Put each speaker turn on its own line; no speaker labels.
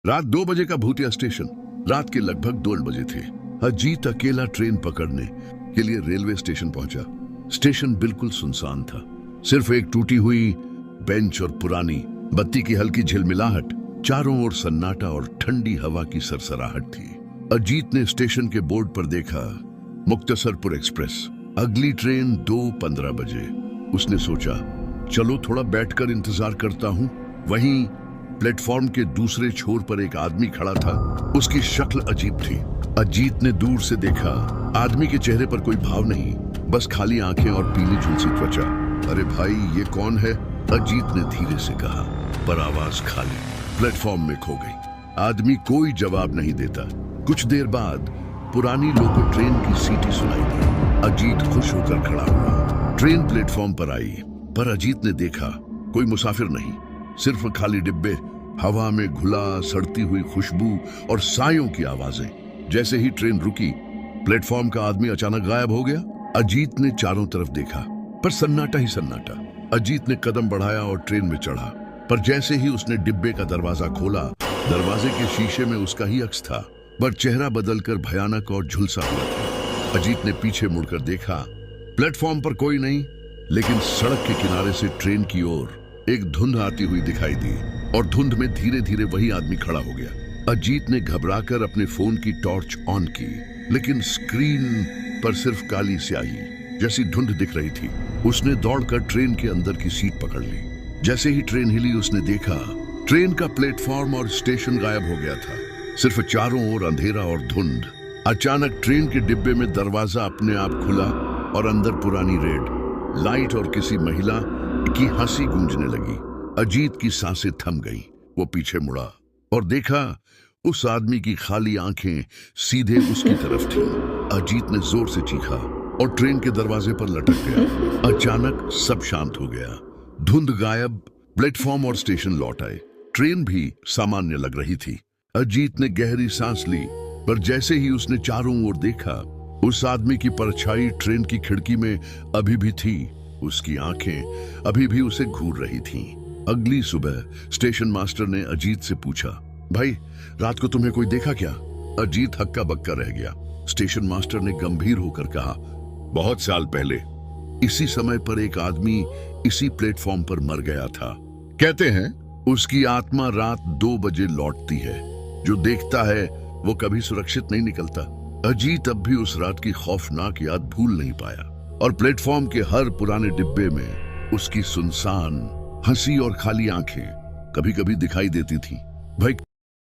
रात 2 बजे का भूतिया स्टेशन। रात के लगभग 2 बजे थे। अजीत अकेला ट्रेन पकड़ने के लिए रेलवे स्टेशन पहुंचा। स्टेशन बिल्कुल सुनसान था। सिर्फ एक टूटी हुई बेंच और पुरानी बत्ती की हल्की झिलमिलाहट, चारों ओर सन्नाटा और ठंडी हवा की सरसराहट थी। अजीत ने स्टेशन के बोर्ड पर देखा, मुक्तसरपुर एक्सप्रेस, अगली ट्रेन 2:15 बजे। उसने सोचा, चलो थोड़ा बैठकर इंतजार करता हूं। वहीं प्लेटफॉर्म के दूसरे छोर पर एक आदमी खड़ा था। उसकी शक्ल अजीब थी। अजीत ने दूर से देखा। आदमी के चेहरे पर कोई भाव नहीं, बस खाली आंखें और पीली झुलसी त्वचा। अरे भाई, ये कौन है? अजीत ने धीरे से कहा, पर आवाज खाली, प्लेटफॉर्म में खो गई। आदमी कोई जवाब नहीं देता। कुछ देर बाद पुरानी लोको ट्रेन की सीटी सुनाई दी। अजीत खुश होकर खड़ा हुआ। ट्रेन प्लेटफॉर्म पर आई, पर अजीत ने देखा कोई मुसाफिर नहीं, सिर्फ खाली डिब्बे, हवा में घुला सड़ती हुई खुशबू और सायों की आवाजें। जैसे ही ट्रेन रुकी, प्लेटफॉर्म का आदमी अचानक गायब हो गया। अजीत ने चारों तरफ देखा, पर सन्नाटा ही सन्नाटा। अजीत ने कदम बढ़ाया और ट्रेन में चढ़ा, पर जैसे ही उसने डिब्बे का दरवाजा खोला, दरवाजे के शीशे में उसका ही अक्स था, पर चेहरा बदलकर भयानक और झुलसा हुआ था। अजीत ने पीछे मुड़कर देखा। प्लेटफॉर्म पर कोई नहीं, लेकिन सड़क के किनारे से ट्रेन की ओर एक धुंध आती हुई दिखाई दी, और धुंध में धीरे धीरे वही आदमी खड़ा हो गया। अजीत ने घबराकर अपने फोन की टॉर्च ऑन की, लेकिन स्क्रीन पर सिर्फ काली स्याही जैसी धुंध दिख रही थी। उसने दौड़कर ट्रेन के अंदर की सीट पकड़ ली। जैसे ही ट्रेन हिली, उसने देखा ट्रेन का प्लेटफॉर्म और स्टेशन गायब हो गया था। सिर्फ चारों ओर अंधेरा और धुंध। अचानक ट्रेन के डिब्बे में दरवाजा अपने आप खुला और अंदर पुरानी रेड लाइट और किसी महिला की हंसी गूंजने लगी। अजीत की सांसें थम गईं। वो पीछे मुड़ा और देखा उस आदमी की खाली आंखें सीधे उसकी तरफ थीं। अजीत ने जोर से चीखा और ट्रेन के दरवाजे पर लटक गया। अचानक सब शांत हो गया। धुंध गायब, प्लेटफॉर्म और स्टेशन लौट आए। ट्रेन भी सामान्य लग रही थी। अजीत ने गहरी सांस ली, पर जैसे ही उसने चारों ओर देखा, उस आदमी की परछाई ट्रेन की खिड़की में अभी भी थी। उसकी आंखें अभी भी उसे घूर रही थीं। अगली सुबह स्टेशन मास्टर ने अजीत से पूछा, भाई, रात को तुम्हें कोई देखा क्या? अजीत हक्का बक्का रह गया। स्टेशन मास्टर ने गंभीर होकर कहा, बहुत साल पहले इसी समय पर एक आदमी इसी प्लेटफॉर्म पर मर गया था। कहते हैं उसकी आत्मा रात 2 बजे लौटती है। जो देखता है वो कभी सुरक्षित नहीं निकलता। अजीत अब भी उस रात की खौफनाक याद भूल नहीं पाया, और प्लेटफॉर्म के हर पुराने डिब्बे में उसकी सुनसान हंसी और खाली आंखें कभी कभी दिखाई देती थी। भाई